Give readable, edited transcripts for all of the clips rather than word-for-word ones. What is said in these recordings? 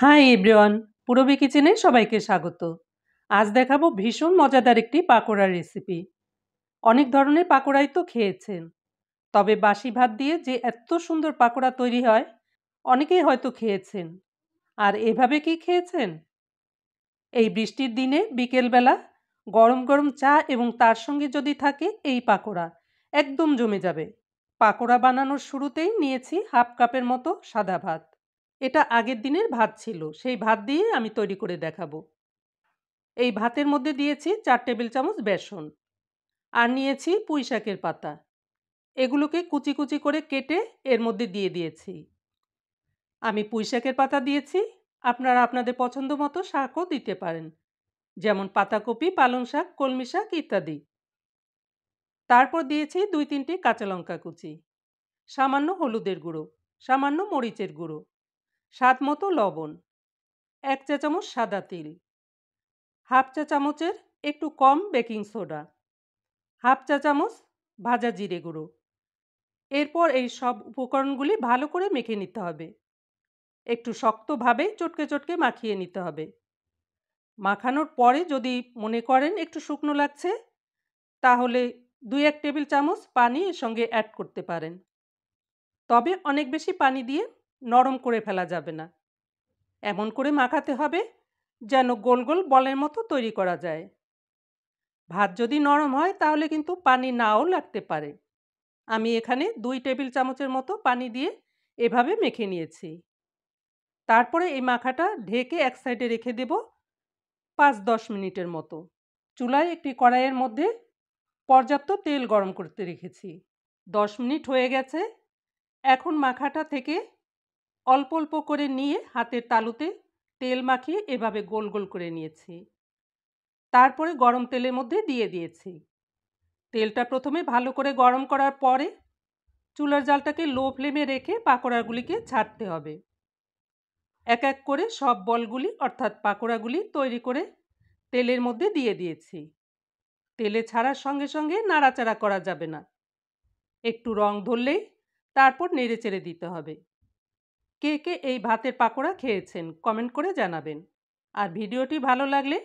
Hi everyone, Purabi কিচেনে সবাইকে স্বাগত। আজ দেখাবো ভীষণ মজাদার একটি পাকোড়ার রেসিপি। অনেক ধরনের পাকোড়াই তো খেয়েছেন, তবে বাসি ভাত দিয়ে যে এত সুন্দর পাকোড়া তৈরি হয় অনেকেই হয়তো খেয়েছেন। আর এভাবে কি খেয়েছেন? এই বৃষ্টির দিনে বিকেলবেলা গরম গরম চা এবং তার সঙ্গে যদি থাকে এই পাকোড়া, একদম জমে যাবে। পাকোড়া বানানোর শুরুতেই নিয়েছি হাফ কাপের মতো সাদা ভাত। এটা আগের দিনের ভাত ছিল, সেই ভাত দিয়ে আমি তৈরি করে দেখাবো। এই ভাতের মধ্যে দিয়েছি 4 টেবিল চামচ বেসন আর নিয়েছি পুঁই শাকের পাতা। এগুলোকে কুচি কুচি করে কেটে এর মধ্যে দিয়ে দিয়েছি। আমি পুঁই শাকের পাতা দিয়েছি, আপনারা আপনাদের পছন্দ মতো শাকও দিতে পারেন, যেমন পাতাকপি, পালং শাক, কলমি শাক ইত্যাদি। তারপর দিয়েছি 2-3টি কাঁচা লঙ্কা কুচি, সামান্য হলুদের গুঁড়ো, সামান্য মরিচের গুঁড়ো, স্বাদ মতো লবণ, 1 চা চামচ সাদা তিল, হাফ চা চামচের একটু কম বেকিং সোডা, হাফ চা চামচ ভাজা জিরে গুঁড়ো। এরপর এই সব উপকরণগুলি ভালো করে মেখে নিতে হবে। একটু শক্তভাবে চটকে চটকে মাখিয়ে নিতে হবে। মাখানোর পরে যদি মনে করেন একটু শুকনো লাগছে, তাহলে 2-1 টেবিল চামচ পানি এর সঙ্গে অ্যাড করতে পারেন। তবে অনেক বেশি পানি দিয়ে নরম করে ফেলা যাবে না। এমন করে মাখাতে হবে যেন গোল গোল বলের মতো তৈরি করা যায়। ভাত যদি নরম হয় তাহলে কিন্তু পানি নাও লাগতে পারে। আমি এখানে 2 টেবিল চামচের মতো পানি দিয়ে এভাবে মেখে নিয়েছি। তারপরে এই মাখাটা ঢেকে এক সাইডে রেখে দেব 5-10 মিনিটের মতো। চুলায় একটি কড়াইয়ের মধ্যে পর্যাপ্ত তেল গরম করতে রেখেছি। 10 মিনিট হয়ে গেছে। এখন মাখাটা থেকে অল্প অল্প করে নিয়ে হাতের তালুতে তেল মাখিয়ে এভাবে গোল গোল করে নিয়েছি। তারপরে গরম তেলের মধ্যে দিয়ে দিয়েছি। তেলটা প্রথমে ভালো করে গরম করার পরে চুলার জালটাকে লো ফ্লেমে রেখে পাকোড়াগুলিকে ছাড়তে হবে। এক এক করে সব বলগুলি অর্থাৎ পাকোড়াগুলি তৈরি করে তেলের মধ্যে দিয়ে দিয়েছি। তেলে ছাড়ার সঙ্গে সঙ্গে নাড়াচাড়া করা যাবে না। একটু রং ধরলেই তারপর নেড়েচেড়ে দিতে হবে। কে কে এই ভাতের পাকোড়া খেয়েছেন কমেন্ট করে জানাবেন। আর ভিডিওটি ভালো লাগলে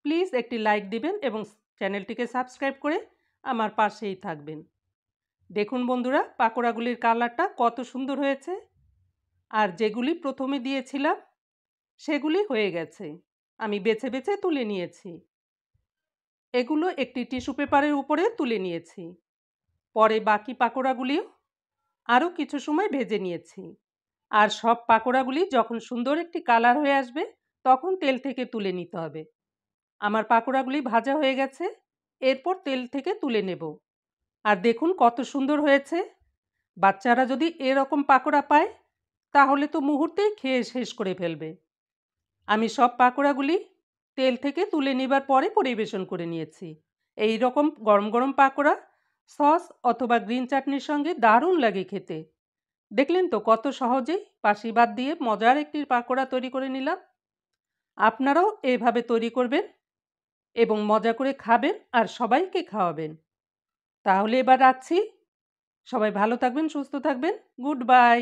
প্লিজ একটি লাইক দিবেন এবং চ্যানেলটিকে সাবস্ক্রাইব করে আমার পাশেই থাকবেন। দেখুন বন্ধুরা, পাকোড়াগুলির কালারটা কত সুন্দর হয়েছে। আর যেগুলি প্রথমে দিয়েছিলাম সেগুলি হয়ে গেছে। আমি বেছে বেছে তুলে নিয়েছি। এগুলো একটি টিস্যু পেপারের উপরে তুলে নিয়েছি। পরে বাকি পাকোড়াগুলিও আরও কিছু সময় ভেজে নিয়েছি। আর সব পাকোড়াগুলি যখন সুন্দর একটি কালার হয়ে আসবে তখন তেল থেকে তুলে নিতে হবে। আমার পাকোড়াগুলি ভাজা হয়ে গেছে, এরপর তেল থেকে তুলে নেব। আর দেখুন কত সুন্দর হয়েছে। বাচ্চারা যদি এরকম পাকোড়া পায় তাহলে তো মুহূর্তেই খেয়ে শেষ করে ফেলবে। আমি সব পাকোড়াগুলি তেল থেকে তুলে নেবার পরে পরিবেশন করে নিয়েছি। এই রকম গরম গরম পাকোড়া সস অথবা গ্রিন চাটনির সঙ্গে দারুণ লাগে খেতে। দেখলেন তো কত সহজেই বাসি ভাত দিয়ে মজার একটি পাকোড়া তৈরি করে নিলাম। আপনারাও এভাবে তৈরি করবেন এবং মজা করে খাবেন আর সবাইকে খাওয়াবেন। তাহলে এবার রাখছি। সবাই ভালো থাকবেন, সুস্থ থাকবেন। Good bye.